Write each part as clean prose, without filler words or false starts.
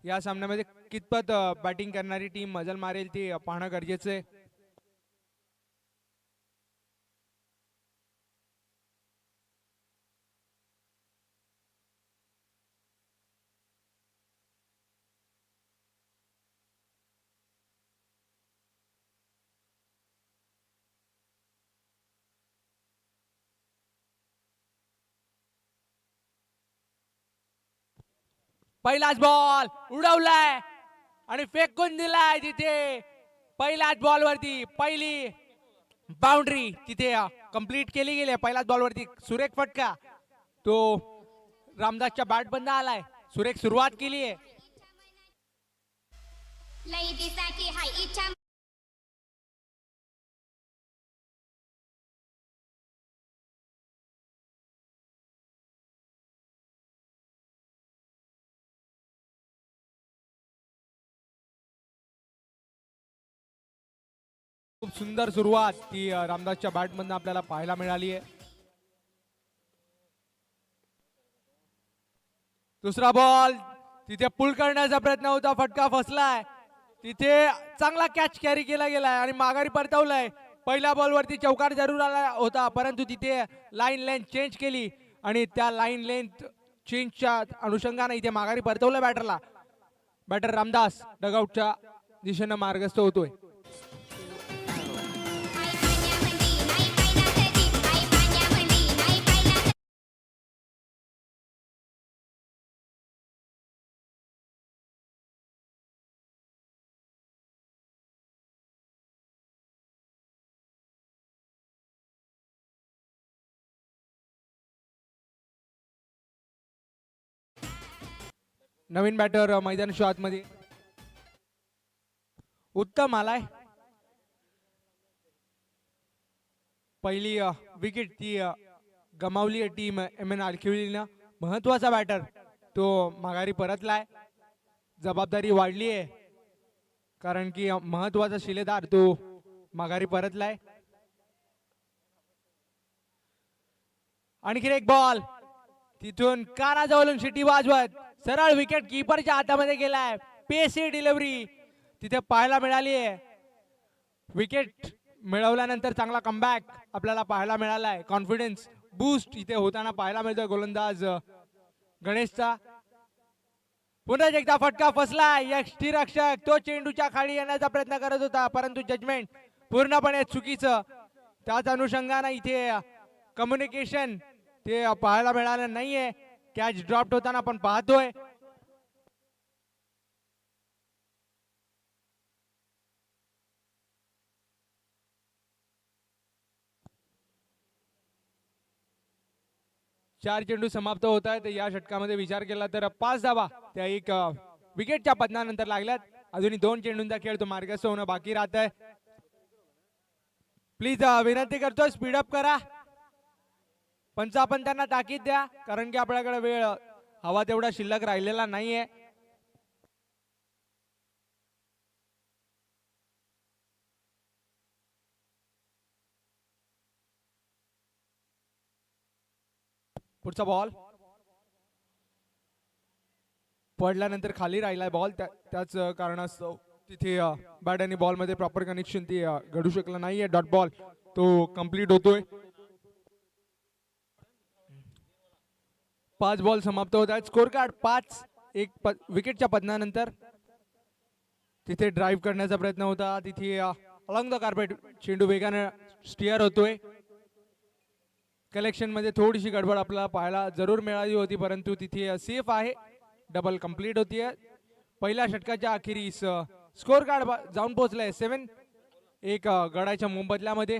या सामन्यामध्ये कितपत बॅटिंग करणारी टीम मजल मारेल ते पाहणं गरजेचं आहे. पहिलाच बॉल उडवलाय आणि फेकून दिलाय तिथे. पहिल्याच बॉल वरती पहिली बाउंड्री तिथे कंप्लीट केली गेली. पहिल्याच बॉल वरती सुरेख फटका तो रामदासच्या बॅट बंद आलाय. सुरेख सुरुवात केली आहे. खूप सुंदर सुरुवात ती रामदासच्या बॅट मधून आपल्याला पाहायला मिळाली आहे. दुसरा बॉल तिथे पुल करण्याचा प्रयत्न होता. फटका फसलाय तिथे. चांगला कॅच कॅरी केला गेलाय आणि माघारी परतवलाय. पहिल्या बॉलवरती चौकार जरूर आला होता परंतु तिथे लाईन लेंथ चेंज केली आणि त्या लाईन लेंथ चेंजच्या अनुषंगाने इथे माघारी परतवलं बॅटरला. बॅटर रामदास डगआउटच्या दिशेनं मार्गस्थ होतोय. नवीन बॅटर मैदानाच्या आतमध्ये उत्तम आलाय. पहिली विकेट ती गमावली आहे टीम MN आलखिवलीनं. महत्वाचा बॅटर तो माघारी परतलाय. जबाबदारी वाढली आहे कारण की महत्वाचा शिलेदार तो माघारी परतलाय. आणखी एक बॉल तिथून कानाजवळून शिटी वाजवत सरळ विकेट कीपरच्या हातामध्ये गेलाय. पेसी डिलिव्हरी तिथे पाहायला मिळाली आहे. विकेट मिळवल्यानंतर चांगला कमबॅक आपल्याला पाहायला मिळालाय. कॉन्फिडन्स बूस्ट इथे होताना पाहायला मिळतोय गोलंदाज गणेशचा. पुन्हा एकदा फटका फसला. यष्टीरक्षक तो चेंडूच्या खाली येण्याचा प्रयत्न करत होता परंतु जजमेंट पूर्णपणे चुकीचं. त्याच अनुषंगाने इथे कम्युनिकेशन ते पाहायला मिळालं नाहीये. कॅच ड्रॉप होताना आपण पाहतोय. चार चेंडू समाप्त होत आहेत. या षटकामध्ये विचार केला तर 5 धावा त्या एक विकेटच्या पतनानंतर लागल्यात. अजूनही 2 चेंडूंचा खेळ तो मार्गस्थ होणं बाकी राहत आहे. प्लीज विनंती करतो स्पीडअप करा. पंचापंतांना ताकीद द्या कारण की आपल्याकडे वेळ हवा तेवढा शिल्लक राहिलेला नाहीये. पुढचा बॉल पडल्यानंतर खाली राहिलाय बॉल. त्याच कारणास्तव तिथे बॅट आणि बॉल मध्ये प्रॉपर कनेक्शन ती घडू शकलं नाहीये. डॉट बॉल तो कंप्लीट होतोय. 5 बॉल समाप्त होत आहेत. Score card 5. एक विकेटच्या पतनानंतर तिथे ड्राईव्ह करण्याचा प्रयत्न होता. तिथे अलॉंग द कार्पेट चेंडू वेगाने स्टिअर होतोय. कलेक्शन मध्ये थोडीशी गडबड आपल्याला पाहायला जरूर मिळाली होती परंतु तिथे सेफ आहे. डबल कंप्लीट होतीये. पहिल्या षटकाच्या अखेरीस स्कोर कार्ड जाऊन पोहोचलाय 7. एक गडाच्या मोबदल्यामध्ये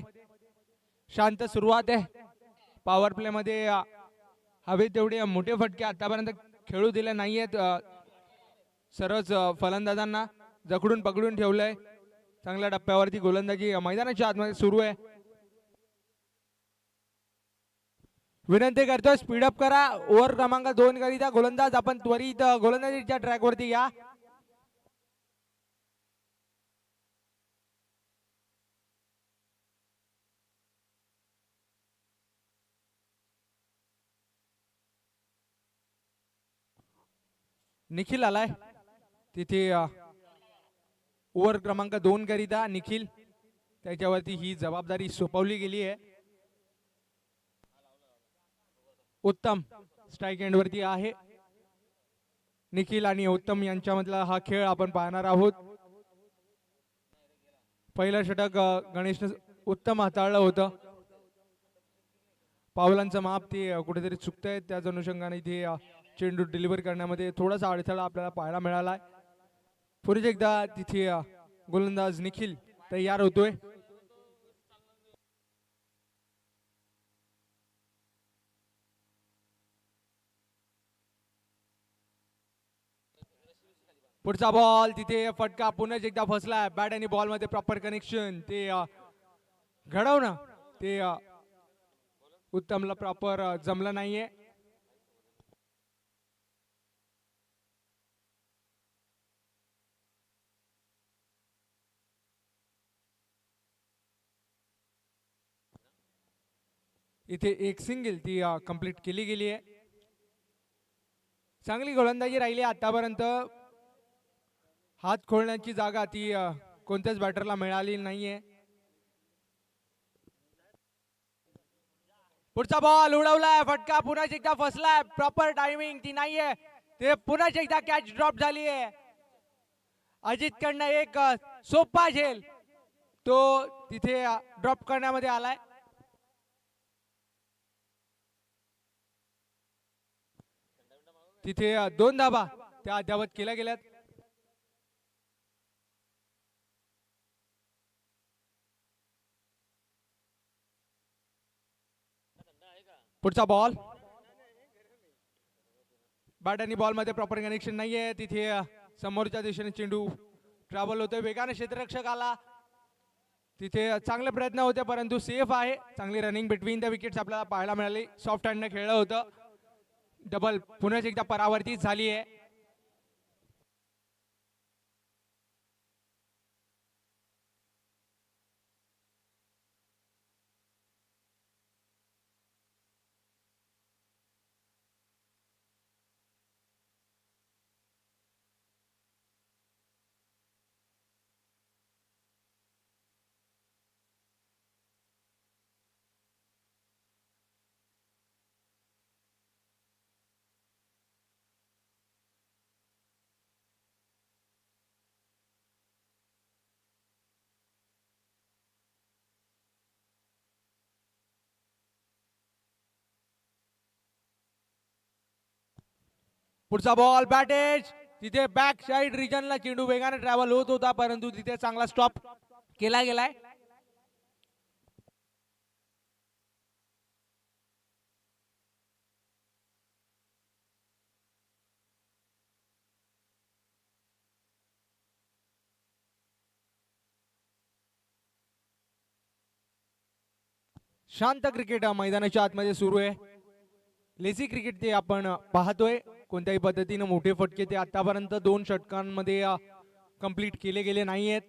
शांत सुरुवात आहे. पॉवर प्ले मध्ये हवे तेवढे मोठे फटके आतापर्यंत खेळू दिले नाहीयेत. सर्वच फलंदाजांना जखडून पकडून ठेवलंय. चांगल्या टप्प्यावरती गोलंदाजी मैदानाच्या आतमध्ये सुरू आहे. विनंती करतोय स्पीडअप करा. ओव्हर क्रमांक 2 करिता गोलंदाज आपण त्वरित गोलंदाजीच्या ट्रॅक वरती या. निखिल आलाय. तिथे ओव्हर क्रमांक 2 करिता निखिल त्याच्यावरती ही जबाबदारी सोपवली गेली आहे. उत्तम स्ट्राईक एंड वरती आहे. निखिल आणि उत्तम यांच्यामधला हा खेळ आपण पाहणार आहोत. पहिलं षटक गणेश उत्तम हाताळलं होतं. पावलांचं माप ते कुठेतरी चुकतंय, त्याच अनुषंगाने इथे चेंडू डिलिव्हर करण्यामध्ये थोडासा अडथळा आपल्याला पाहायला मिळालाय. पुढे एकदा तिथे गोलंदाज निखिल तयार होतोय. पुढचा बॉल तिथे फटका पुन्हा एकदा फसलाय. बॅट आणि बॉल मध्ये प्रॉपर कनेक्शन ते घडवणं ते उत्तमला प्रॉपर जमलं नाहीये. इथे एक सिंगल ती कंप्लीट केली गेली आहे. चांगली गोलंदाजी राहिली आतापर्यंत. हात खोलण्याची जागा ती कोणत्याच बॅटरला मिळाली नाहीये. पुढचा बॉल उडवलाय, फटका पुन्हा एकदा फसलाय. प्रॉपर टायमिंग ती नाहीये. ते पुन्हा एकदा कॅच ड्रॉप झाली आहे. अजित कडनं एक सोपा झेल तो तिथे ड्रॉप करण्यामध्ये आलाय. तिथे 2 धाबा त्या अद्यावत केल्या गेल्यात. पुढचा बॉल बॅट आणि बॉल मध्ये प्रॉपर कनेक्शन नाहीये. तिथे समोरच्या दिशेने चेंडू ट्रॅव्हल होतोय. वेगाने क्षेत्ररक्षक आला. तिथे चांगले प्रयत्न होते परंतु सेफ आहे. चांगली रनिंग बिटवीन द विकेट्स आपल्याला पाहायला मिळाली. सॉफ्ट हँडने खेळलं होतं. डबल पुन्हा एकदा परावर्तित झाली आहे. पुढचा बॉल बॅटेज तिथे बॅक साइड रिजनला चेंडू वेगाने ट्रॅव्हल होत होता परंतु तिथे चांगला स्टॉप केला गेलाय. शांत क्रिकेट मैदानाच्या आतमध्ये सुरू आहे. लेझी क्रिकेट ते आपण पाहतोय. कोणत्याही पद्धतीने मोठे फटके ते आतापर्यंत 2 षटकांमध्ये कंप्लीट केले गेले नाहीयेत.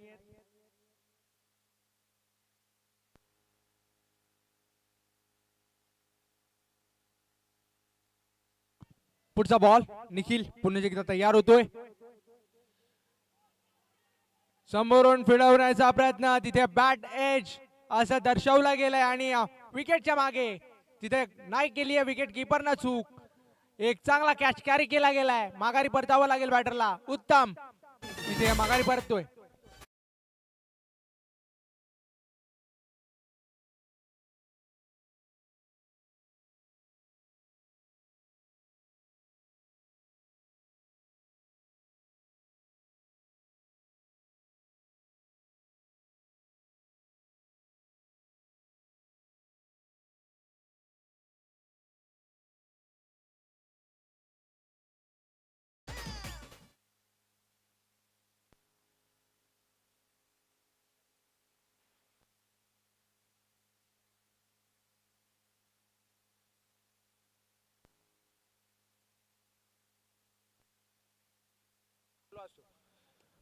पुढचा बॉल निखिल पुन्हा एकदा तयार होतोय. समोरून फिरवण्याचा प्रयत्न तिथे बॅट एज असं दर्शवला गेलंय आणि विकेटच्या मागे तिथे नाही केली आहे विकेट कीपरना चूक. एक चांगला कॅच कॅरी केला गेलाय. माघारी परतावं लागेल बॅटरला. उत्तम तिथे माघारी परततोय.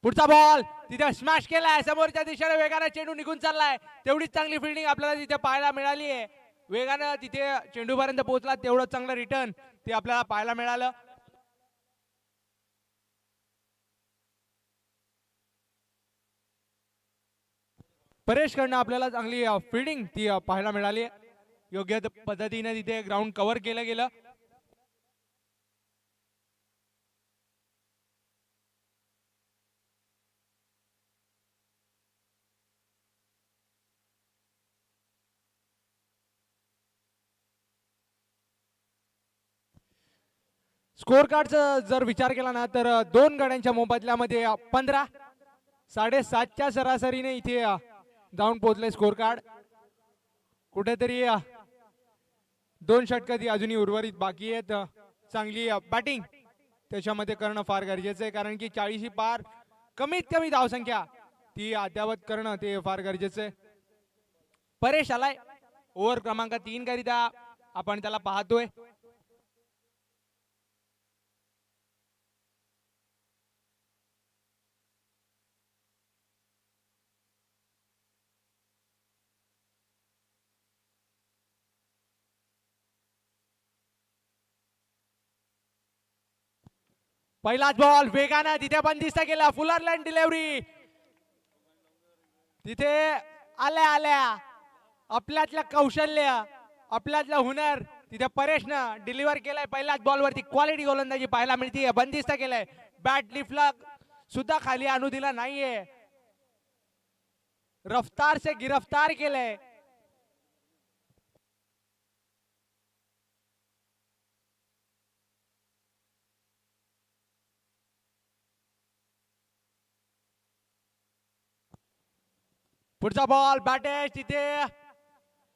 पुढचा बॉल तिथे स्मॅश केलाय. समोरच्या दिशेने वेगाने चेंडू निघून चाललाय. तेवढीच चांगली फिल्डिंग आपल्याला तिथे पाहायला मिळाली आहे. वेगाने तिथे चेंडू पर्यंत पोहोचला तेवढं चांगलं रिटर्न ते आपल्याला पाहायला मिळालं. परेश कडनं आपल्याला चांगली फिल्डिंग ती पाहायला मिळाली. योग्य पद्धतीने तिथे ग्राउंड कव्हर केलं गेलं. स्कोर कार्डचा जर विचार केला ना तर दोन गड्यांच्या मोबदल्यामध्ये 15 7.5च्या सरासरीने इथे जाऊन पोहोचले स्कोर कार्ड. कुठेतरी दोन षटक ती अजूनही उर्वरित बाकी आहेत. चांगली बॅटिंग त्याच्यामध्ये करणं फार गरजेचं आहे, कारण की 40 पार कमीत कमी धावसंख्या ती अद्यावत करणं ते फार गरजेचं आहे. परेश आलाय ओव्हर क्रमांक 3 करिता आपण त्याला पाहतोय. पहिलाच बॉल वेगानं तिथे बंदिस्त केला. फुलरलँड डिलिव्हरी तिथे आल्या आल्या आपल्यातलं कौशल्य आपल्यातलं हुनर तिथे परेशनं डिलिव्हर केलाय. पहिल्याच बॉलवरती क्वालिटी गोलंदाजी पाहायला मिळते. बंदिस्त केलंय. बॅट लिफ्टला सुद्धा खाली आणू दिला नाहीये. रफ्तार से गिरफ्तार केलंय. पुढचा बॉल बॅटेज तिथे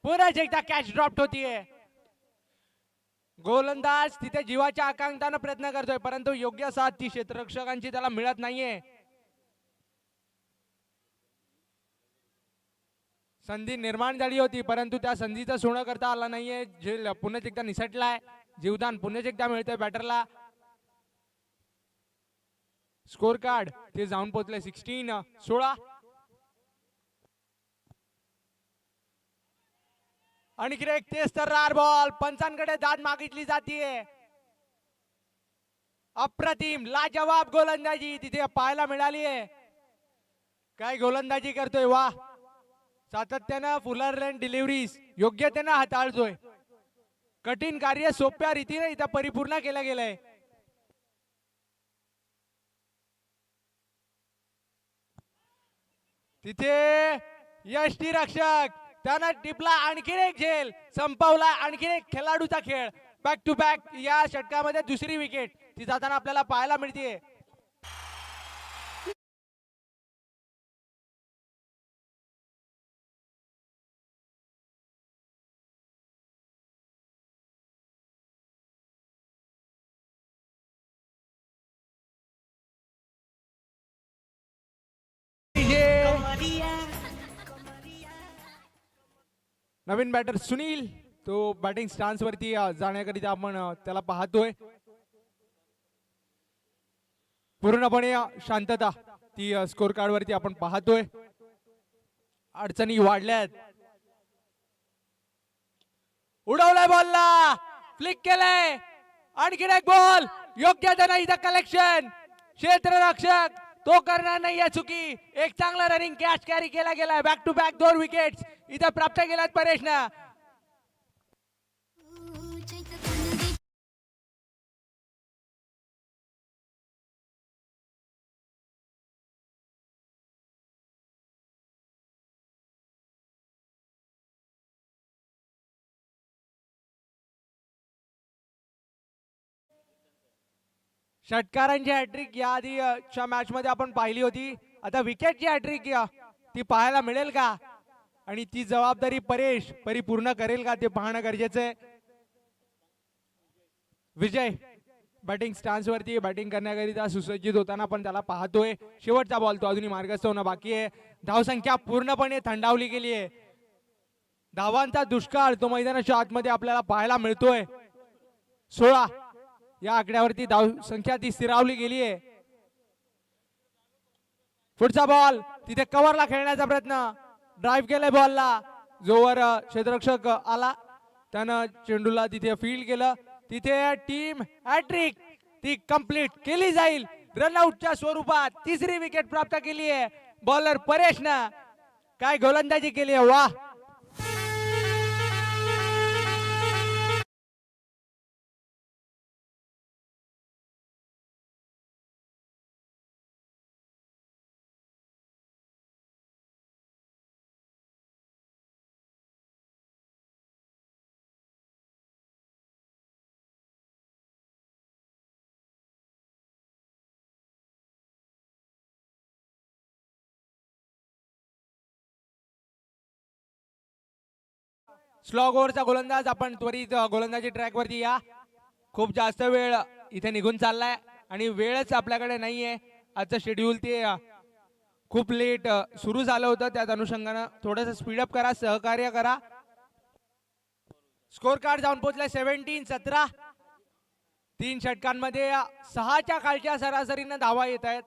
पुन्हा एकदा कॅच ड्रॉप होतीये. गोलंदाज तिथे जीवाच्या आकांक्षाने प्रयत्न करतोय, परंतु योग्य साथ ती क्षेत्ररक्षकांची त्याला मिळत नाहीये. संधी निर्माण झाली होती, परंतु त्या संधीचं सोनं करता आला नाहीये. झेल पुन्हा एकदा निसटलाय. जीवदान पुन्हा एकदा मिळतंय बॅटरला. स्कोर कार्ड ते जाऊन पोहोचले 16. आणि एक तेच तर रार बॉल पंचांकडे दाद मागितली जातीये. अप्रतिम लाजवाब गोलंदाजी तिथे पाहायला मिळाली आहे. काय गोलंदाजी करतोय वा. सातत्यानं फुलरलँड डिलिव्हरीज योग्यतेनं हाताळतोय. कठीण कार्य सोप्या रीतीने इथं परिपूर्ण केलं गेलंय. तिथे यष्टीरक्षक त्यानं टिपला. आणखी एक झेल संपवला. आणखी एक खेळाडूचा खेळ. बॅक टू बॅक या षटकामध्ये दुसरी विकेट ती जाताना आपल्याला पाहायला मिळते. नवीन बॅटर सुनील तो बॅटिंग स्टान्स वरती जाण्याकरिता आपण त्याला पाहतोय. पूर्णपणे शांतता ती स्कोर कार्ड वरती आपण पाहतोय. अडचणी वाढल्यात. उडवलाय बॉलला फ्लिक केलंय. आणखी एक बॉल योग्य नाही इथं कलेक्शन. क्षेत्ररक्षक तो करणार नाही या चुकी. एक चांगला रनिंग कॅच कॅरी केला गेलाय. बॅक टू बॅक 2 विकेट्स इथं प्राप्त केल्यात परेशनं. षटकारांची हॅट्रिक या आधीच्या मॅच मध्ये आपण पाहिली होती. आता विकेटची हॅट्रिक ती पाहायला मिळेल का आणि ती जबाबदारी परेश परिपूर्ण करेल का ते पाहणं गरजेचं आहे. विजय बॅटिंग स्टान्स वरती बॅटिंग करण्याकरिता सुसज्जित होताना पण त्याला पाहतोय. शेवटचा बॉल तो अजूनही मार्गस्थ होणं बाकी आहे. धावसंख्या पूर्णपणे थंडावली गेली आहे. धावांचा दुष्काळ तो मैदानाच्या आतमध्ये आपल्याला पाहायला मिळतोय. 16 या आकड्यावरती धाव संख्या ती स्थिरावली गेली आहे. पुढचा बॉल तिथे कव्हरला खेळण्याचा प्रयत्न. ड्राईव्ह केलाय बॉलला. जोवर क्षेत्ररक्षक आला त्यानं चेंडूला तिथे फील्ड केलं. तिथे टीम हॅट्रिक ती कंप्लीट केली जाईल. रनआउटच्या स्वरूपात तिसरी विकेट प्राप्त केली आहे बॉलर परेशनं. काय गोलंदाजी केली आहे, वा. स्लॉग ओव्हरचा गोलंदाज, आपण त्वरित गोलंदाजी ट्रॅक वरती या. खूप जास्त वेळ इथे निघून चाललाय आणि वेळच आपल्याकडे नाहीये. आजचं शेड्यूल ते खूप लेट सुरू झालं होतं, त्याच अनुषंगानं थोडंसं स्पीडअप करा, सहकार्य करा. स्कोर कार्ड जाऊन पोहोचलाय 17-17. 3 षटकांमध्ये 6च्या खालच्या सरासरीनं धावा येत आहेत.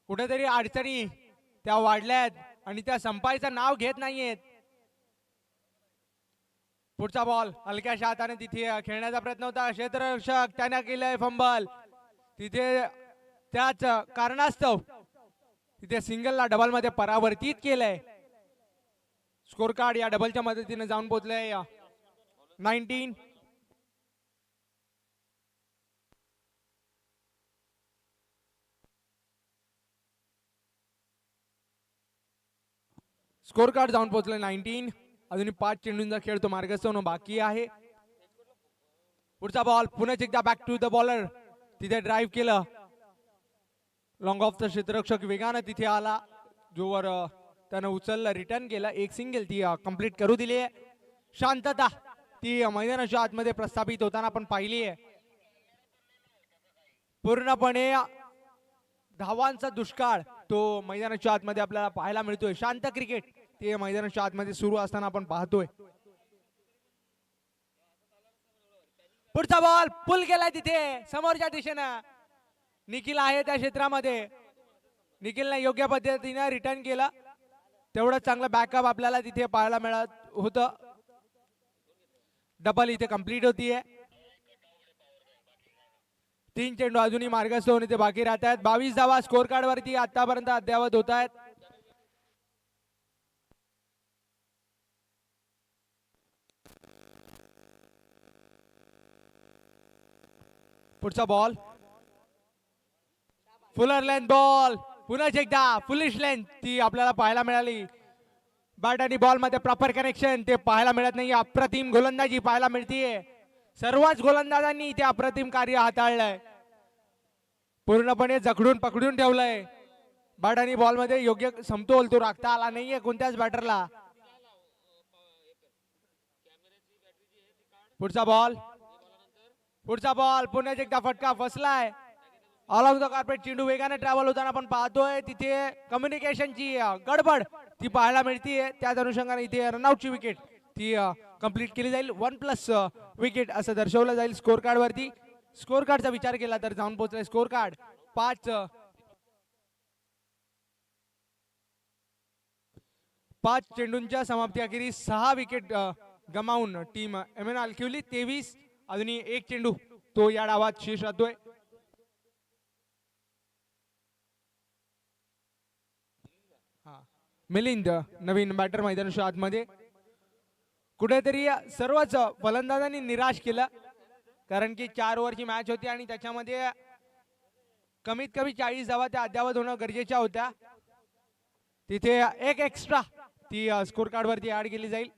कुठेतरी अडचणी त्या वाढल्यात आणि त्या संपायचं नाव घेत नाहीयेत. पुढचा बॉल हलक्याशा हाताने तिथे खेळण्याचा प्रयत्न होता. क्षेत्ररक्षक त्याने केलंय फंबल. तिथे त्याच कारणास्तव तिथे सिंगलला डबल मध्ये परावर्तित केलंय. स्कोर कार्ड या डबलच्या मदतीने जाऊन पोहोचलंय 19. स्कोर कार्ड जाऊन पोहोचलंय 19. अजून 5 चेंडूंचा खेळ तो मार्गस्थ होणं बाकी आहे. पुढचा बॉल पुन्हा एकदा बॅक टू द बॉलर. तिथे ड्राईव्ह केलं. लॉंग ऑफचा क्षेत्ररक्षक वेगानं तिथे आला, जोवर त्यानं उचललं, रिटर्न केलं. एक सिंगल ती कंप्लीट करू दिली आहे. शांतता ती मैदानाच्या आतमध्ये प्रस्थापित होताना आपण पाहिली आहे. पूर्णपणे धावांचा दुष्काळ तो मैदानाच्या आतमध्ये आपल्याला पाहायला मिळतोय. शांत क्रिकेट ते मैदानाच्या आतमध्ये सुरू असताना आपण पाहतोय. पुढचा बॉल पुल केलाय तिथे समोरच्या दिशेनं. निखिल आहे त्या क्षेत्रामध्ये. निखिलने योग्य पद्धतीने रिटर्न केलं. तेवढं चांगलं बॅकअप आपल्याला तिथे पाहायला मिळत होतं. डबल इथे कंप्लीट होतीये. 3 चेंडू अजूनही मार्गस्थ होऊन इथे बाकी राहत आहेत. 22 धावा स्कोर कार्ड वरती आतापर्यंत अद्यावत होत आहेत. पुढचा बॉल फुलर लेंथ बॉल. पुन्हा एकदा फुलिश लेंथ ती आपल्याला पाहायला मिळाली. बॅट आणि बॉल मध्ये प्रॉपर कनेक्शन ते पाहायला मिळत नाही. अप्रतिम गोलंदाजी पाहायला मिळतीये. सर्वच गोलंदाजांनी इथे अप्रतिम कार्य हाताळलंय. पूर्णपणे जखडून पकडून ठेवलंय. बॅट आणि बॉल मध्ये योग्य समतोल तो राखता आला नाहीये कोणत्याच बॅटरला. पुढचा बॉल पुन्हा एकदा फटका फसलाय. ऑल द कार्पेट चेंडू वेगाने ट्रॅव्हल होताना आपण पाहतोय. तिथे कम्युनिकेशनची गडबड ती पाहायला मिळतीये. त्याच अनुषंगाने इथे रनआउटची विकेट ती कंप्लीट केली जाईल. 1+ विकेट असं दर्शवलं जाईल स्कोर कार्ड वरती. स्कोर कार्डचा विचार केला तर जाऊन पोहोचलाय स्कोर कार्ड 5 चेंडूंच्या समाप्ती अखेरीस 6 विकेट गमावून टीम MN अल्किवली 23. अजूनही 1 चेंडू तो या डावात शेष राहतोय. मिलिंद नवीन बॅटर मैदानाच्या आतमध्ये. कुठेतरी सर्वच फलंदाजांनी निराश केलं, कारण की 4 ओव्हरची मॅच होती आणि त्याच्यामध्ये कमीत कमी 40 धावा त्या अद्यावत होणं गरजेच्या होत्या. तिथे एक एक्स्ट्रा ती स्कोर कार्ड वरती ऍड केली जाईल.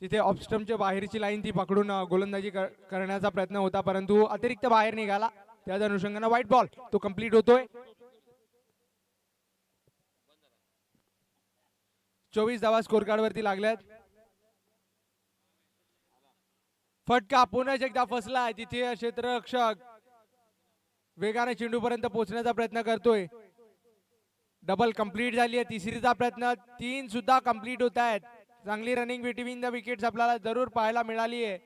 तिथे ऑफस्टम्पच्या बाहेरची लाईन ती पकडून गोलंदाजी करण्याचा प्रयत्न होता, परंतु अतिरिक्त बाहेर निघाला. त्याच अनुषंगाने व्हाईट बॉल तो कंप्लीट होतोय. 24 धावा स्कोर कार्ड वरती लागल्यात. फटका पुन्हा एकदा फसलाय. तिथे क्षेत्ररक्षक वेगाने चेंडू पर्यंत पोहोचण्याचा प्रयत्न करतोय. डबल कंप्लीट झाली आहे. तिसरीचा प्रयत्न. 3 सुद्धा कंप्लीट होत आहेत. चांगली रनिंग बिटवीन द विकेट्स आपल्याला जरूर पाहायला मिळाली आहे.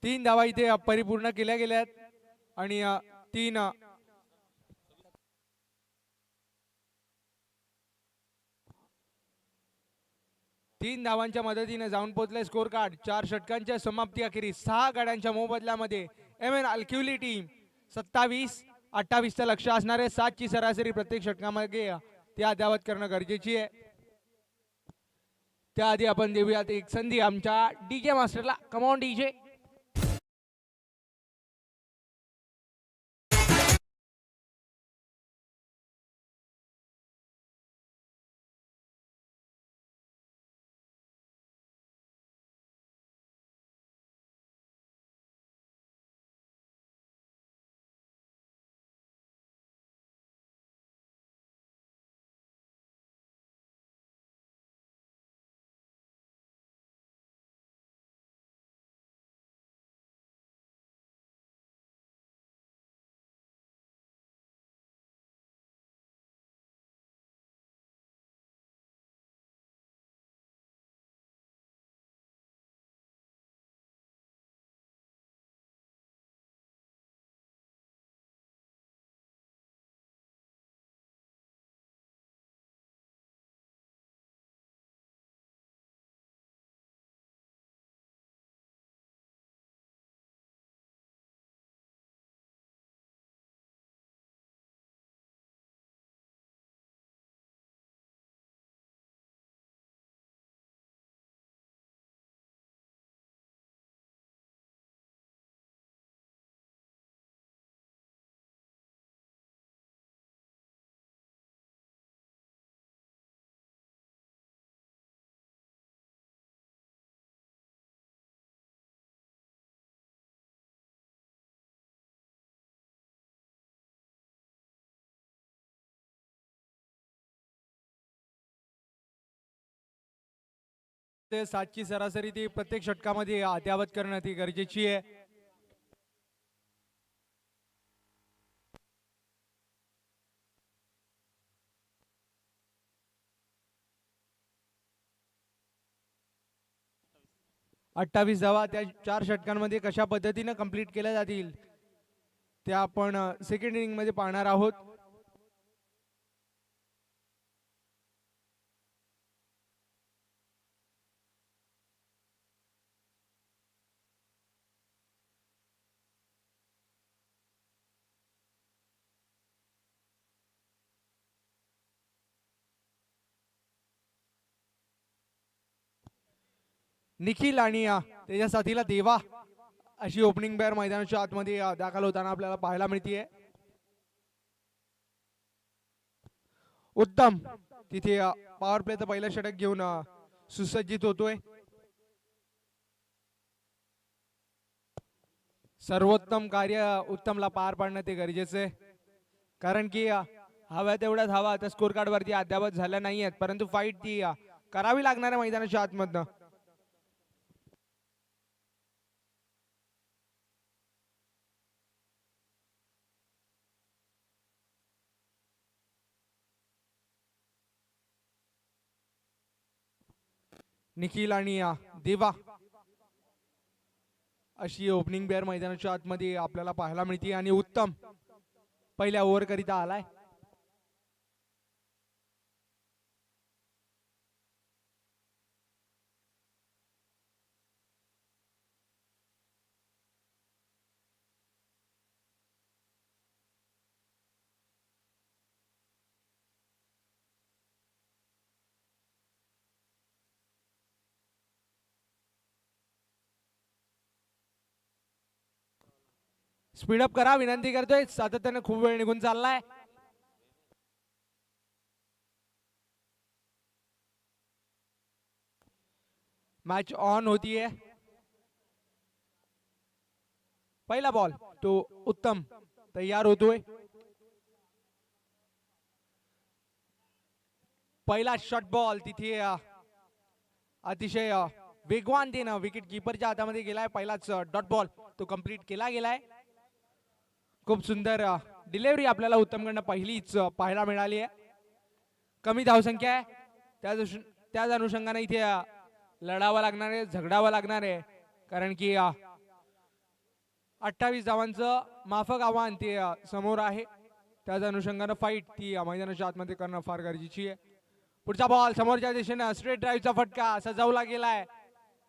3 धावा इथे परिपूर्ण केल्या गेल्यात आणि 3 धावांच्या मदतीने जाऊन पोहोचले स्कोर कार्ड. 4 षटकांच्या समाप्ती अखेरीस 6 गाड्यांच्या मोबदल्यामध्ये MN अल्किवली टीम 27 28चं लक्ष असणार आहे. 7ची सरासरी प्रत्येक षटकामध्ये ती अद्यावत करणं गरजेची आहे. त्याआधी आपण देऊयात एक संधी आमच्या डीजे मास्टरला. Come on DJ. ते 7ची सरासरी ती प्रत्येक षटकामध्ये अद्यावत करणं ती गरजेची आहे. अठ्ठावीस धावा त्या 4 षटकांमध्ये कशा पद्धतीने कंप्लीट केल्या जातील ते आपण सेकंड इनिंग मध्ये पाहणार आहोत. निखिल आणि त्याच्या साथीला देवा अशी ओपनिंग पेअर मैदानाच्या आतमध्ये दाखल होताना आपल्याला पाहायला मिळतीये. उत्तम तिथे पॉवर प्लेचं पहिलं षटक घेऊन सुसज्जित होतोय. सर्वोत्तम कार्य उत्तमला पार पाडणं ते गरजेचं आहे, कारण की हव्या तेवढ्याच हवा त्या स्कोर कार्ड वरती अद्यावत झाल्या नाहीयेत, परंतु फाईट ती करावी लागणार आहे मैदानाच्या आतमधनं. निखिल आणि देवा अशी ओपनिंग पेअर मैदानाच्या आतमध्ये आपल्याला पाहायला मिळते आणि उत्तम पहिल्या ओव्हर करिता आलाय. स्पीडअप करा विनंती करतोय, सातत्याने खूप वेळ निघून चाललाय. मॅच ऑन होतीये. पहिला बॉल तो उत्तम तयार होतोय. पहिला शॉट बॉल तिथे अतिशय वेगवानतेनं विकेट कीपरच्या हातामध्ये गेलाय. पहिलाच डॉट बॉल तो कंप्लीट केला गेलाय. खूप सुंदर डिलिव्हरी आपल्याला उत्तमकडनं पहिलीच पाहायला मिळाली आहे. कमी धावसंख्या आहे, त्याच अनुषंगाने इथे लढावं लागणार आहे, झगडावं लागणार आहे, कारण की 28 धावांचं माफक आव्हान ते समोर आहे. त्याच अनुषंगाने फाईट ती मैदानाच्या आतमध्ये करणं फार गरजेची आहे. पुढचा बॉल समोरच्या दिशेने स्ट्रेट ड्राईव्हचा फटका सजवला गेलाय.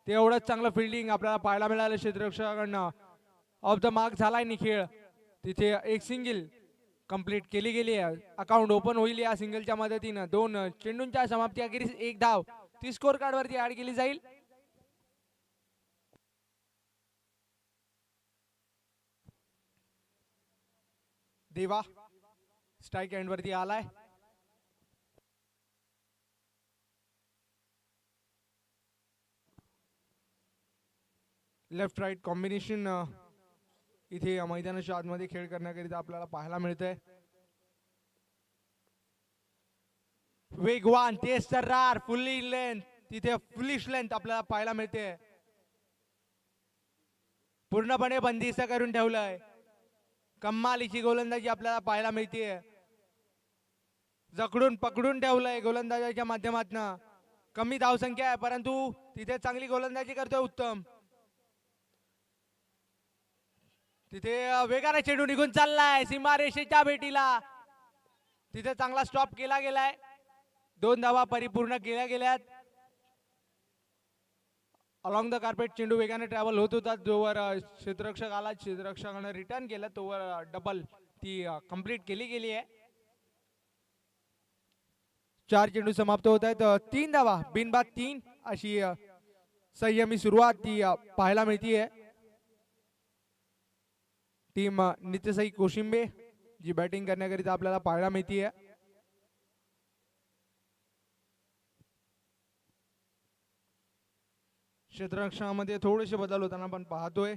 तेवढंच चांगलं फिल्डिंग आपल्याला पाहायला मिळालं क्षेत्ररक्षकाकडनं. ऑफ द मार्क झालाय निखिल. तिथे एक सिंगल कंप्लीट केली गेली आहे. अकाउंट ओपन होईल या सिंगलच्या मदतीनं. 2 चेंडूंच्या समाप्ती अखेरीस 1 धाव ती स्कोर कार्ड वरती ऍड केली जाईल. देवा स्ट्राईक एंड वरती आलाय. लेफ्ट राईट कॉम्बिनेशन इथे मैदानाच्या आतमध्ये खेळ करण्याकरिता आपल्याला पाहायला मिळतंय. वेगवान तेज सर्रार फुल्ली लेंथ तिथे फुलिश लेंथ आपल्याला पाहायला मिळते. पूर्णपणे बंदिस्त करून ठेवलंय. कमालीची गोलंदाजी आपल्याला पाहायला मिळते. जकडून पकडून ठेवलंय गोलंदाजाच्या माध्यमातून. कमी धावसंख्या आहे परंतु तिथे चांगली गोलंदाजी करतोय उत्तम. तिथे वेगाने चेंडू निघून चाललाय सीमारेषेच्या भेटीला. तिथे चांगला स्टॉप केला गेलाय. 2 धावा परिपूर्ण केल्या गेल्यात. अलॉंग द कार्पेट चेंडू वेगाने ट्रॅव्हल होत होता. जोवर क्षेत्ररक्षक आला क्षेत्ररक्षकाने रिटर्न केलं तोवर डबल ती कंप्लीट केली गेली आहे. 4 चेंडू समाप्त होत आहेत. 3 धावा बिनबाद 3 अशी संयमी सुरुवात ती पाहायला मिळतीये. टीम नित्यसाई कोशिंबे जी बॅटिंग करण्याकरिता आपल्याला पाहायला मिळतीये. क्षेत्ररक्षणामध्ये थोडेसे बदल होताना आपण पाहतोय.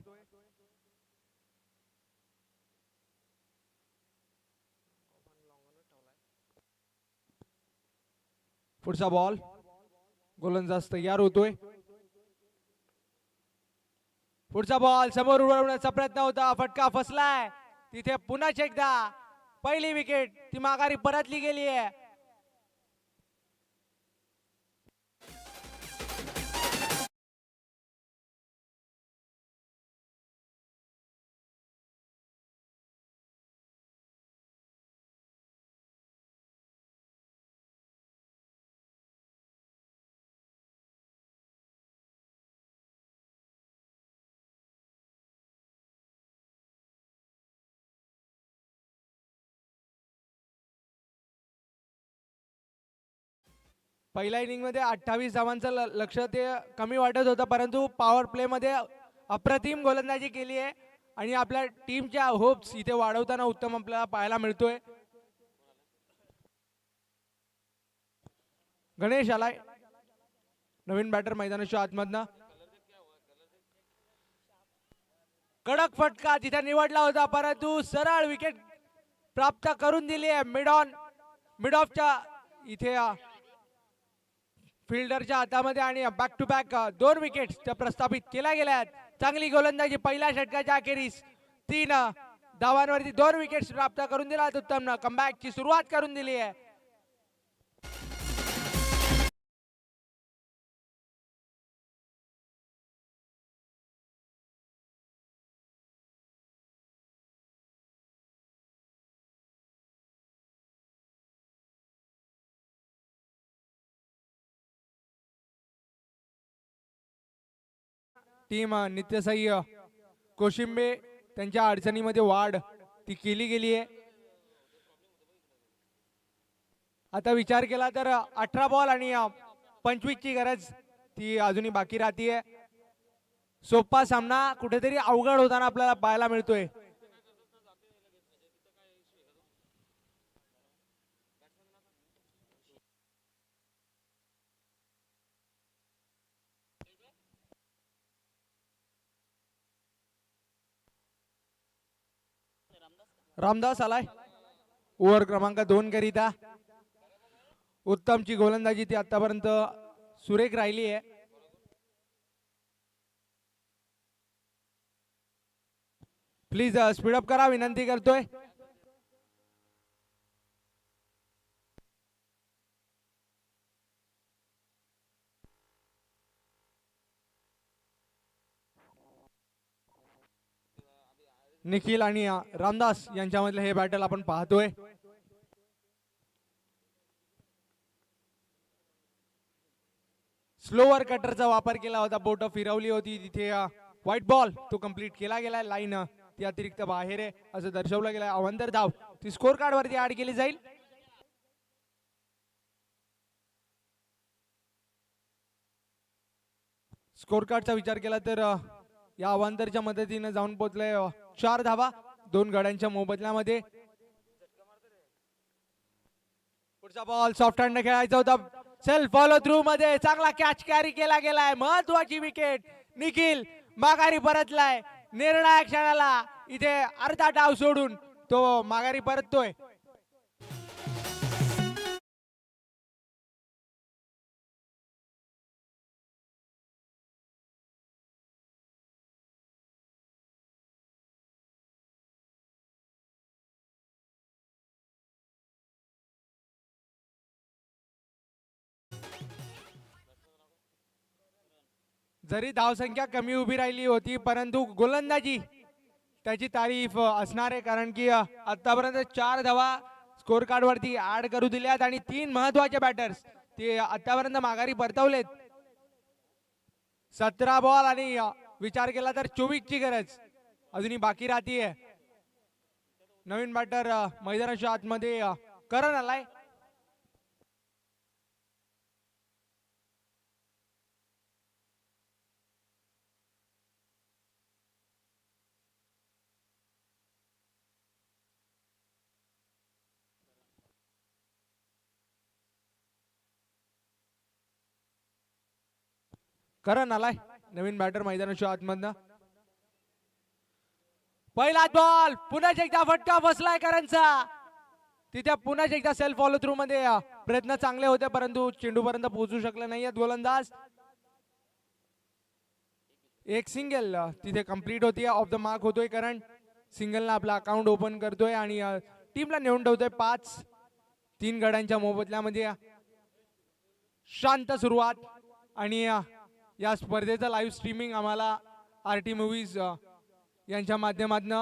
पुढचा बॉल गोलंदाज तयार होतोय. पुढचा बॉल समोर उडवण्याचा प्रयत्न होता. फटका फसलाय. तिथे पुन्हा एकदा पहिली विकेट ती माघारी परतली गेली आहे. पहिल्या इनिंग मध्ये 28 धावांचं लक्ष ते कमी वाटत होतं परंतु पॉवर प्ले मध्ये अप्रतिम गोलंदाजी केली आहे आणि आपल्या टीमच्या होप्स इथे वाढवताना उत्तम आपल्याला पाहायला मिळतोय. गणेश आलाय नवीन बॅटर मैदानाच्या आतमधनं. कडक फटका तिथे निवडला होता परंतु सरळ विकेट प्राप्त करून दिली आहे. मिड ऑफच्या इथे फिल्डरच्या हातामध्ये आणि बॅक टू बॅक 2 विकेट्स प्रस्थापित केल्या गेल्या. चांगली गोलंदाजी पहिल्या षटकाच्या अखेरीस 3 धावांवरती 2 विकेट्स प्राप्त करून दिला. उत्तम कमबॅकची सुरुवात करून दिली आहे. टीम नित्यसाई कोशिंबे त्यांच्या अडचणीमध्ये वाढ ती केली गेली आहे. आता विचार केला तर 18 बॉल आणि 25 ची गरज ती अजूनही बाकी राहतीये. सोपा सामना कुठेतरी अवघड होताना आपल्याला पाहायला मिळतोय. रामदास आलाय ओव्हर क्रमांक 2 करिता. उत्तमची गोलंदाजी ती आतापर्यंत सुरेख राहिली आहे. प्लीज स्पीडअप करा विनंती करतोय. निखिल आणि रामदास यांच्यामधलं हे बॅटल आपण पाहतोय. स्लोअर कटरचा वापर केला होता. बोट फिरवली होती तिथे व्हाईट बॉल तो कंप्लीट केला गेलाय. लाईन ती अतिरिक्त बाहेर आहे असं दर्शवलं गेलंय. अवंतर धाव ती स्कोर कार्ड वरती ऍड केली जाईल. स्कोर कार्डचा विचार केला तर या अवांतरच्या मदतीने जाऊन पोहोचले 4 धावा 2 गड्यांच्या मोबदल्यामध्ये. पुढचा बॉल सॉफ्ट हँड खेळायचा होता. सेल्फ फॉलो थ्रू मध्ये चांगला कॅच कॅरी केला गेलाय. महत्वाची विकेट. निखिल माघारी परतलाय. निर्णायक क्षणाला इथे अर्धा डाव सोडून तो माघारी परततोय. जरी धावसंख्या कमी उभी राहिली होती परंतु गोलंदाजी त्याची तारीफ असणार आहे, कारण की आतापर्यंत 4 धावा स्कोर कार्ड वरती ऍड करू दिल्यात आणि 3 महत्वाचे बॅटर्स ते आतापर्यंत माघारी परतवलेत. 17 बॉल आणि विचार केला तर 24 ची गरज अजूनही बाकी राहतीये. नवीन बॅटर मैदानाच्या आतमध्ये करण आलाय. करण आलाय नवीन बॅटर मैदानाच्या आतमधनं. पहिला बॉल पुन्हा एकदा फटका बसलाय करणचा. तिथे पुन्हा एकदा सेल्फ फॉलो थ्रू मध्ये प्रयत्न चांगले होते परंतु चेंडू पर्यंत पोहोचू शकले नाहीयेत गोलंदाज. एक सिंगल तिथे कंप्लीट होती. ऑफ द मार्क होतोय करण. सिंगलला आपला अकाउंट ओपन करतोय आणि टीमला नेऊन ठेवतोय 5. 3 गड्यांच्या मोबदल्यामध्ये. शांत सुरुवात आणि या स्पर्धेचं लाईव्ह स्ट्रीमिंग आम्हाला आरटी मूव्हीज यांच्या माध्यमातून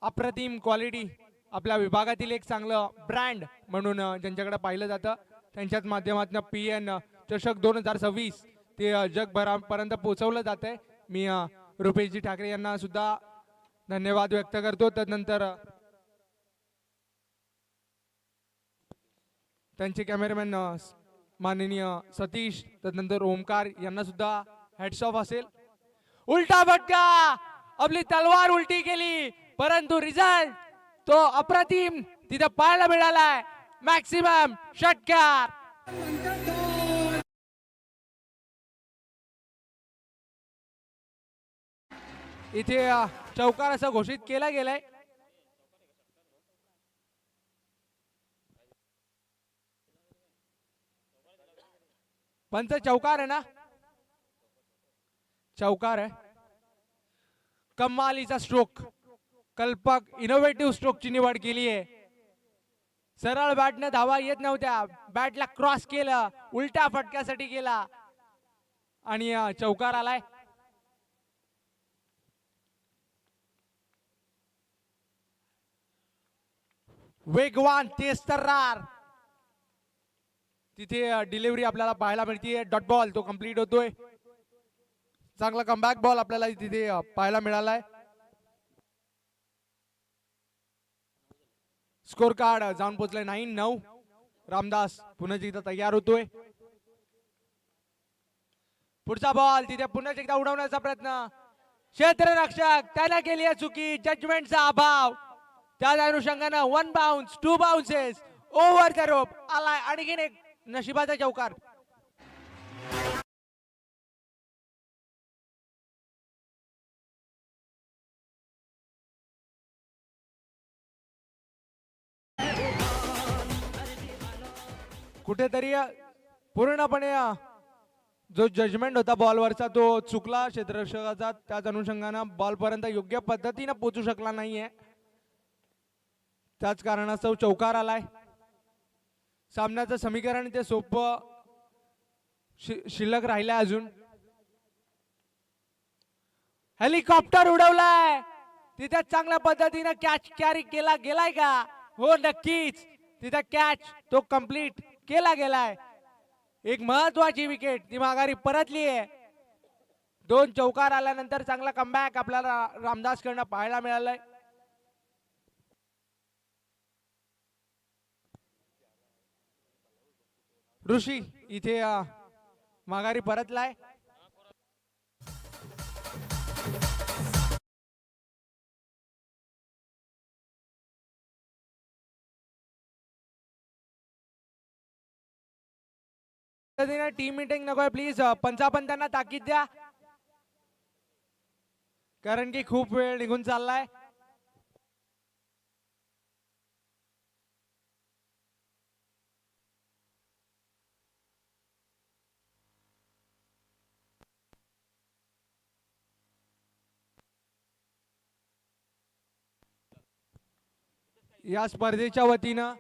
अप्रतिम क्वालिटी आपल्या विभागातील एक चांगलं ब्रँड म्हणून ज्यांच्याकडे पाहिलं जातं त्यांच्याच माध्यमातून PN चषक 2026 ते जगभरापर्यंत पोहोचवलं जात आहे. मी रुपेशजी ठाकरे यांना सुद्धा धन्यवाद व्यक्त करतो. त्यानंतर त्यांचे कॅमेरामॅन माननीय सतीश, त्यानंतर ओमकार यांना सुद्धा हॅट्स ऑफ असेल. उलटा फटका. आपली तलवार उलटी केली परंतु रिझल्ट तो अप्रतिम तिथे पाहायला मिळालाय. मॅक्सिमम षटकार. इथे चौकार असं घोषित केला गेलाय. पंच चौकार आहे ना? चौकार आहे. कमालीचा स्ट्रोक. कल्पक इनोव्हेटिव्ह स्ट्रोकची निवड केली आहे. सरळ बॅटने धावा येत नव्हत्या. बॅटला क्रॉस केलं. उलट्या फटक्यासाठी केला आणि चौकार आलाय. वेगवान तेज तर्रार तिथे डिलिव्हरी आपल्याला पाहायला मिळते. डॉट बॉल तो कंप्लीट होतोय. चांगला कमबॅक बॉल आपल्याला तिथे पाहायला मिळालाय. स्कोर कार्ड जाऊन पोहोचलाय 9-9. रामदास पुन्हा एकदा तयार होतोय. पुढचा बॉल तिथे पुन्हा एकदा उडवण्याचा प्रयत्न. क्षेत्ररक्षक त्याने केली आहे चुकी. जजमेंटचा अभाव. त्या अनुषंगाने 1 बाउन्स 2 बाउन्सेस ओव्हर द रोप आलाय. आणखीन एक नशिबाचा चौकार. कुठेतरी पूर्णपणे जो जजमेंट होता बॉलवरचा तो चुकला क्षेत्ररक्षकाचा. त्याच अनुषंगाने बॉल पर्यंत योग्य पद्धतीने पोहोचू शकला नाहीये. त्याच कारणास्तव चौकार आलाय. सामन्याचं समीकरण ते सोपं शिल्लक राहिलंय अजून. हेलिकॉप्टर उडवलाय. तिथे चांगल्या पद्धतीने कॅच कॅरी केला गेलाय का? हो नक्कीच. तिथे कॅच तो कंप्लीट केला गेलाय. एक महत्वाची विकेट ती माघारी परतली आहे. 2 चौकार आल्यानंतर चांगला कमबॅक आपल्याला रामदास कडनं पाहायला मिळालाय. ऋषी इथे माघारी परतलाय. टीम मीटिंग नकोय प्लीज. पंचापंतांना ताकीद द्या कारण की खूप वेळ निघून चाललाय. या स्पर्धेच्या वतीनं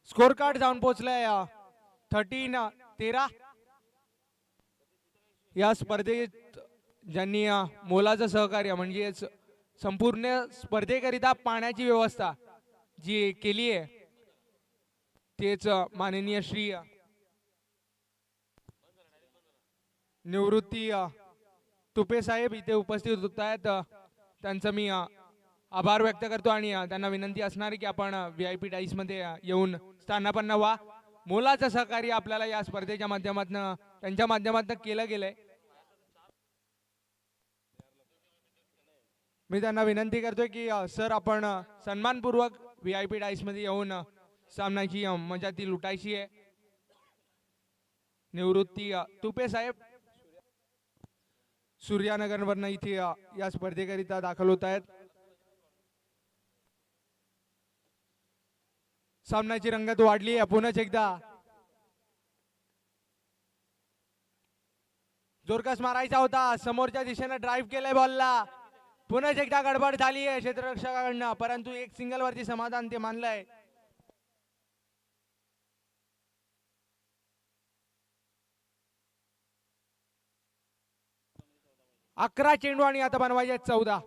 स्कोर कार्ड जाऊन पोहोचलाय 13-13. या स्पर्धेत ज्यांनी मोलाचं सहकार्य म्हणजेच संपूर्ण स्पर्धेकरिता पाण्याची व्यवस्था जी केली आहे तेच माननीय श्री निवृत्ती तुपे साहेब इथे उपस्थित होत आहेत. त्यांचं मी आभार व्यक्त करतो आणि त्यांना विनंती असणार की आपण VIP डाईस मध्ये येऊन स्थानापन्न व्हा. मोलाचं सहकार्य आपल्याला या स्पर्धेच्या माध्यमातून त्यांच्या माध्यमातून केलं गेलंय. मी त्यांना विनंती करतोय की सर आपण सन्मानपूर्वक VIP डाईस मध्ये येऊन सामन्याची मजा ती लुटायची आहे. निवृत्ती तुपे साहेब सूर्यानगर वरनं इथे या स्पर्धेकरिता दाखल होत आहेत. सामन्याची रंगत वाढली आहे. पुन्हा एकदा जोरकस मारायचा होता. समोरच्या दिशेने ड्राईव्ह केलंय बॉलला. पुन्हा एकदा गडबड झाली आहे क्षेत्ररक्षकाकडनं परंतु एक सिंगल वरती समाधान ते मानलंय. अकरा चेंडू आणि आता बनवायचे 14.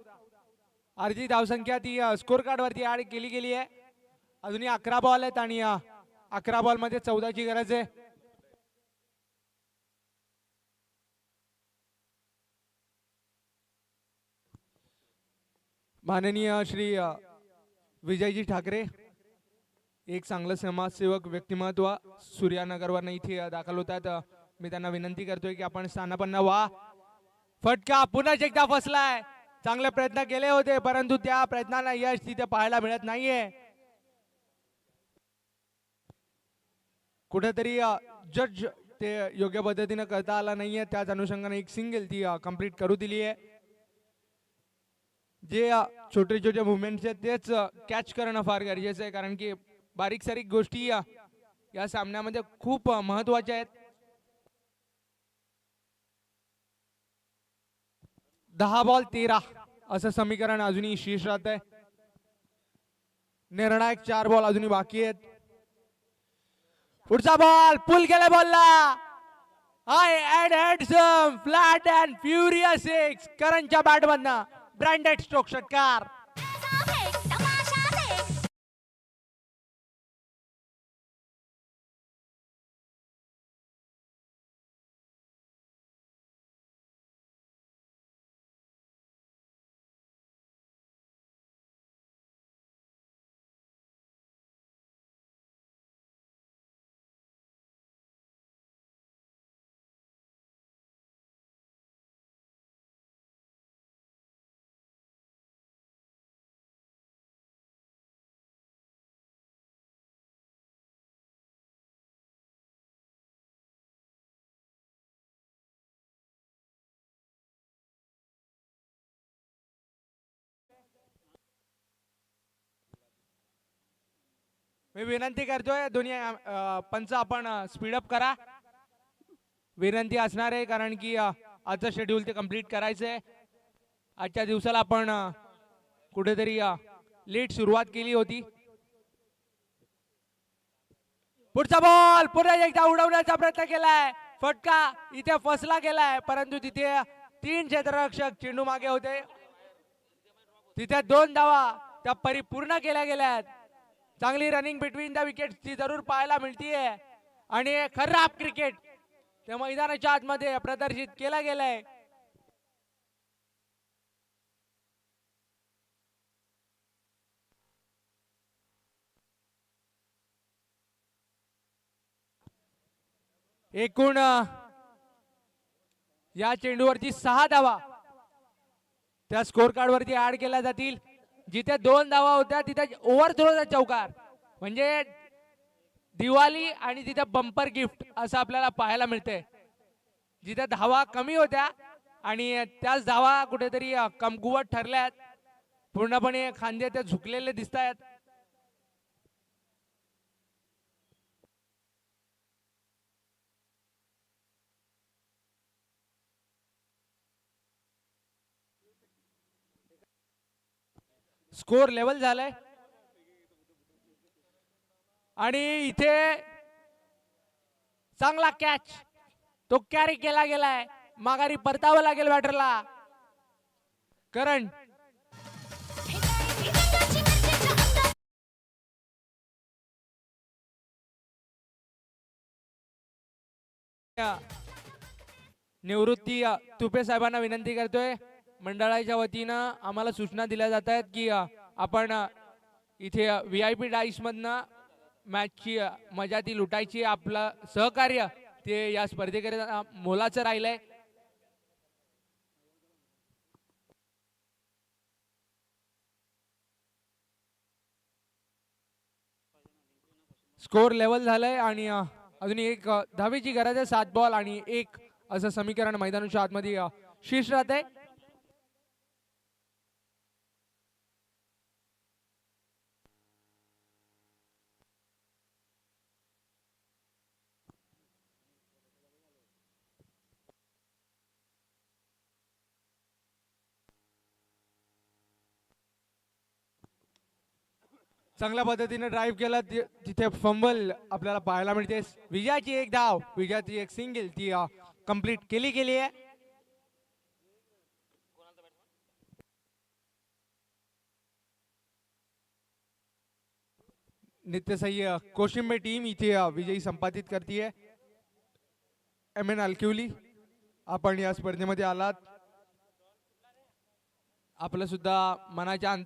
अर्धी धावसंख्या ती स्कोर कार्ड वरती ऍड केली गेली आहे. अजूनही 11 बॉल आहेत आणि 11 बॉल मध्ये 14ची गरज आहे. माननीय श्री विजयजी ठाकरे एक चांगलं समाजसेवक व्यक्तिमत्व सूर्यानगरवरनं इथे दाखल होतात. मी त्यांना विनंती करतोय की आपण स्थानापन्न व्हा. फटका पुन्हा एकदा फसलाय. चांगले प्रयत्न केले होते परंतु त्या प्रयत्नांना यश तिथे पाहायला मिळत नाहीये. कुठेतरी जज ते योग्य पद्धतीने करता आला नाहीये. त्याच अनुषंगाने एक सिंगल ती कंप्लीट करू दिली आहे. जे छोटे छोटे मुवमेंट्स आहेत तेच कॅच करणं फार गरजेचं आहे कारण की बारीक सारीक गोष्टी या सामन्यामध्ये खूप महत्वाच्या आहेत. 10 बॉल 13 असं समीकरण अजूनही शीर्ष राहत आहे. निर्णायक 4 बॉल अजूनही बाकी आहेत. पुढचा बॉल पुल केला बॉलला. High and handsome flat and furious six करंजच्या बॅट मधनं ब्रँडेड स्ट्रोक षटकार. मी विनंती करतोय दोन्ही पंच आपण स्पीडअप करा. विनंती असणार आहे कारण की आजचं शेड्यूल ते कंप्लीट करायचंय. आजच्या दिवसाला आपण कुठेतरी लेट सुरुवात केली होती. पुढचा बॉल पुन्हा एकदा उडवण्याचा प्रयत्न केलाय. फटका इथे फसला गेलाय परंतु तिथे 3 क्षेत्ररक्षक चेंडू मागे होते. तिथे 2 धावा त्या परिपूर्ण केल्या गेल्यात. चांगली रनिंग बिटवीन द विकेट्स ती जरूर पाहायला मिळतीये आणि खराब क्रिकेट त्या मैदानाच्या आतमध्ये प्रदर्शित केला गेलाय. एकूण या चेंडूवरती 6 धावा त्या स्कोर कार्ड वरती ऍड केल्या जातील. जिथे 2 धावा होत्या तिथे ओव्हरथ्रोचा चौकार म्हणजे दिवाळी आणि तिथे बंपर गिफ्ट असं आपल्याला पाहायला मिळते. जिथे धावा कमी होत्या आणि त्याच धावा कुठेतरी कमकुवत ठरल्यात. पूर्णपणे खांदे ते झुकलेले दिसत आहेत. स्कोर लेवल झालाय आणि इथे चांगला कॅच तो कॅरी केला गेलाय. माघारी परतावं लागेल बॅटरला. करण निवृत्ती तुपे साहेबांना विनंती करतोय. मंडळाच्या वतीनं आम्हाला सूचना दिल्या जात आहेत की आपण इथे VIP डाईस मधनं मॅचची मजा ती लुटायची. आपलं सहकार्य ते या स्पर्धेकरिता मोलाचं राहिलंय. स्कोर लेवल झालंय आणि अजून एक धावेची गरज आहे. 7 बॉल आणि 1 असं समीकरण मैदानाच्या आतमध्ये शीर्ष राहते. चांगल्या पद्धतीने ड्राईव्ह केला. तिथे फंबल आपल्याला पाहायला मिळते. विजयाची एक धाव विजयाची एक सिंगल ती कंप्लीट केली गेली आहे. नित्यसह्य कोशिंबे टीम इथे विजयी संपादित करते. MN अलकिवली आपण या स्पर्धेमध्ये आलात. आपलं सुद्धा मनाच्या अंतर